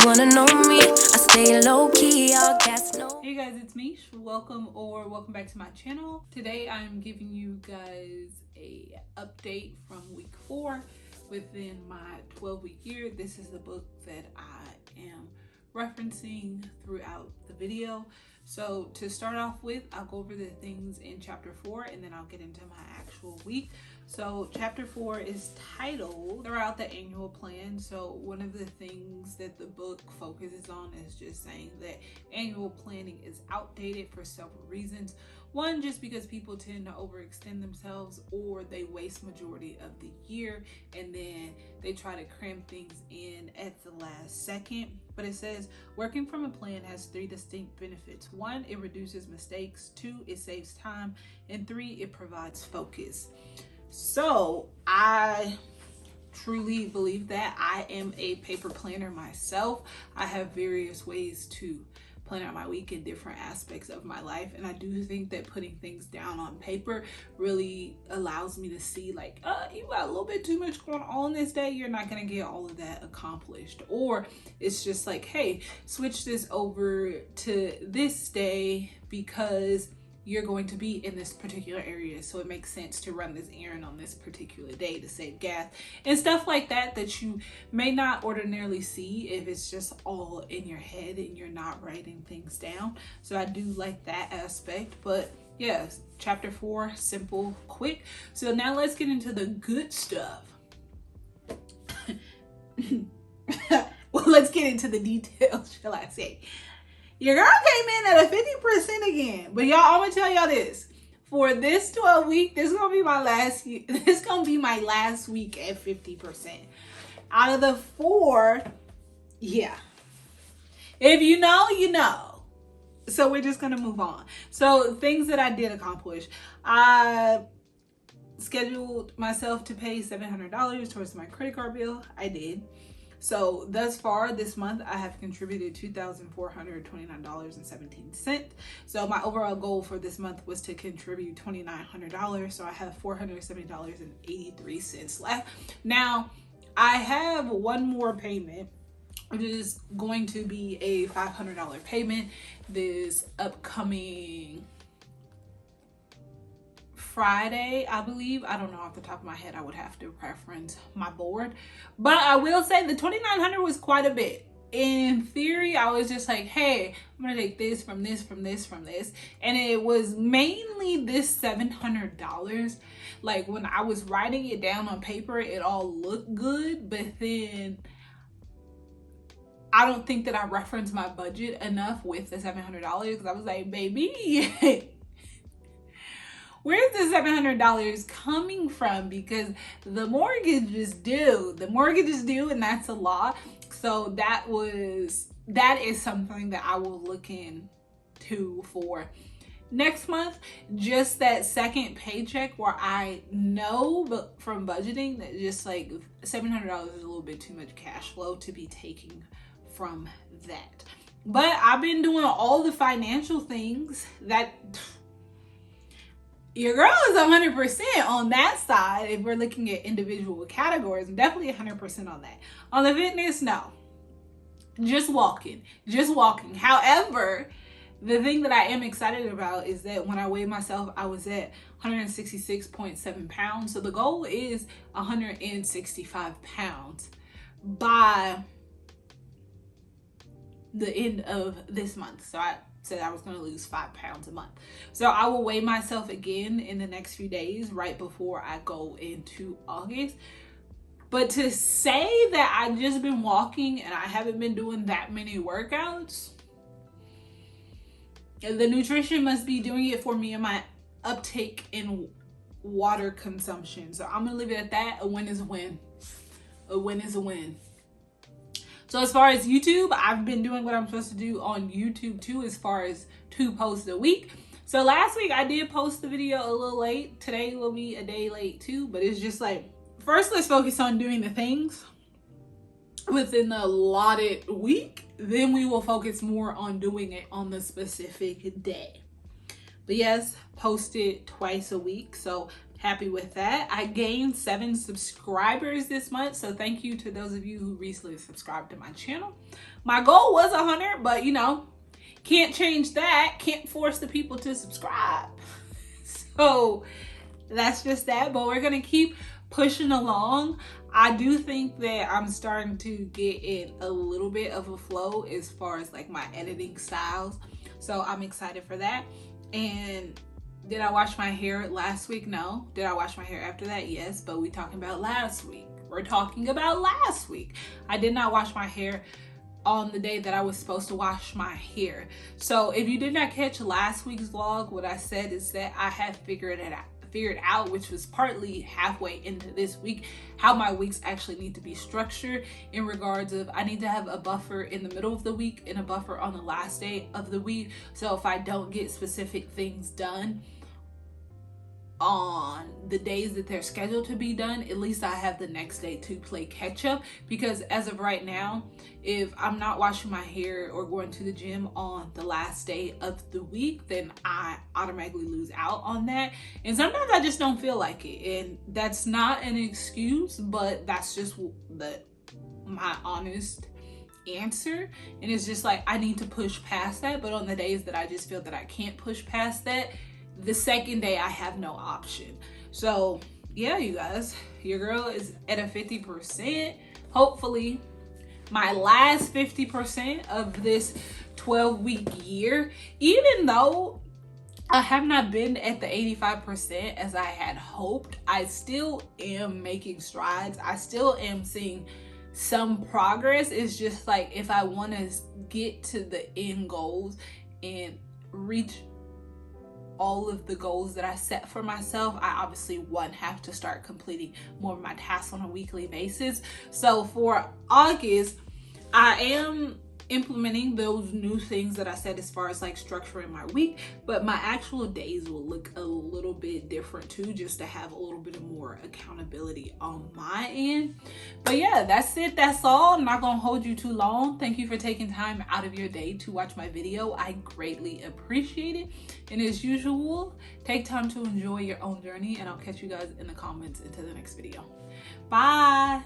wanna know me, I stay low-key, all gas, no. Hey guys, it's Mish. Welcome back to my channel. Today I'm giving you guys a update from week 4 within my 12-week year. This is the book that I am referencing throughout the video. So to start off with, I'll go over the things in chapter 4 and then I'll get into my actual week. So chapter 4 is titled Throughout the Annual Plan. So one of the things that the book focuses on is just saying that annual planning is outdated for several reasons. One, just because people tend to overextend themselves, or they waste majority of the year and then they try to cram things in at the last second. But it says working from a plan has 3 distinct benefits. 1, it reduces mistakes. 2, it saves time. And 3, it provides focus. So I truly believe that. I am a paper planner myself. I have various ways to plan out my week in different aspects of my life, and I do think that putting things down on paper really allows me to see, like, you got a little bit too much going on this day, you're not gonna get all of that accomplished. Or it's just like, hey, switch this over to this day because you're going to be in this particular area, so it makes sense to run this errand on this particular day to save gas and stuff like that, that you may not ordinarily see if it's just all in your head and you're not writing things down. So I do like that aspect. But yes, chapter 4, simple, quick. So now let's get into the good stuff. Well, let's get into the details, shall I say. Your girl came in at a 50% again. But y'all, I'm gonna tell y'all this. For this 12 week, this is gonna be my last week at 50%. Out of the 4, yeah. If you know, you know. So we're just gonna move on. So things that I did accomplish. I scheduled myself to pay $700 towards my credit card bill. I did. So thus far this month, I have contributed $2,429.17. So my overall goal for this month was to contribute $2,900. So I have $470.83 left. Now I have one more payment, which is going to be a $500 payment this upcoming Friday, I believe. I don't know off the top of my head. I would have to reference my board, but I will say the $2,900 was quite a bit. In theory, I was just like, hey, I'm gonna take this from this, from this, from this, and it was mainly this $700. Like when I was writing it down on paper, it all looked good, but then I don't think that I referenced my budget enough with the $700, because I was like, baby, where's the $700 coming from? Because the mortgage is due. And that's a lot. So that is something that I will look into for next month. Just that second paycheck where I know, but from budgeting, that just like $700 is a little bit too much cash flow to be taking from that. But I've been doing all the financial things that your girl is 100% on that side. If we're looking at individual categories, I'm definitely 100% on that. On the fitness, no. Just walking. However, the thing that I am excited about is that when I weighed myself, I was at 166.7 pounds. So the goal is 165 pounds by the end of this month. So I said I was going to lose 5 pounds a month. So I will weigh myself again in the next few days, right before I go into August. But to say that I've just been walking and I haven't been doing that many workouts, the nutrition must be doing it for me and my uptake in water consumption. So I'm going to leave it at that. A win is a win. A win is a win. So as far as YouTube, I've been doing what I'm supposed to do on YouTube too, as far as 2 posts a week. So last week I did post the video a little late. Today will be a day late too, but it's just like, first let's focus on doing the things within the allotted week. Then we will focus more on doing it on the specific day. But yes, post it twice a week. So happy with that. I gained 7 subscribers this month, so thank you to those of you who recently subscribed to my channel. My goal was 100, but you know, can't change that. Can't force the people to subscribe. So that's just that, but we're gonna keep pushing along. I do think that I'm starting to get in a little bit of a flow as far as like my editing styles, so I'm excited for that. And did I wash my hair last week? No. Did I wash my hair after that? Yes, but we talking about last week. We're talking about last week. I did not wash my hair on the day that I was supposed to wash my hair. So if you did not catch last week's vlog, what I said is that I have figured out, which was partly halfway into this week, how my weeks actually need to be structured in regards of I need to have a buffer in the middle of the week and a buffer on the last day of the week. So if I don't get specific things done on the days that they're scheduled to be done, at least I have the next day to play catch up. Because as of right now, if I'm not washing my hair or going to the gym on the last day of the week, then I automatically lose out on that. And sometimes I just don't feel like it. And that's not an excuse, but that's just my honest answer. And it's just like I need to push past that. But on the days that I just feel that I can't push past that, the second day I have no option. So yeah, you guys, your girl is at a 50%. Hopefully my last 50% of this 12-week year, even though I have not been at the 85% as I had hoped, I still am making strides. I still am seeing some progress. It's just like if I want to get to the end goals and reach all of the goals that I set for myself, I obviously have to start completing more of my tasks on a weekly basis. So for August, I am implementing those new things that I said as far as like structuring my week, but my actual days will look a little bit different too, just to have a little bit more accountability on my end. But yeah, that's it. That's all. I'm not gonna hold you too long. Thank you for taking time out of your day to watch my video. I greatly appreciate it. And as usual, take time to enjoy your own journey, and I'll catch you guys in the comments into the next video. Bye.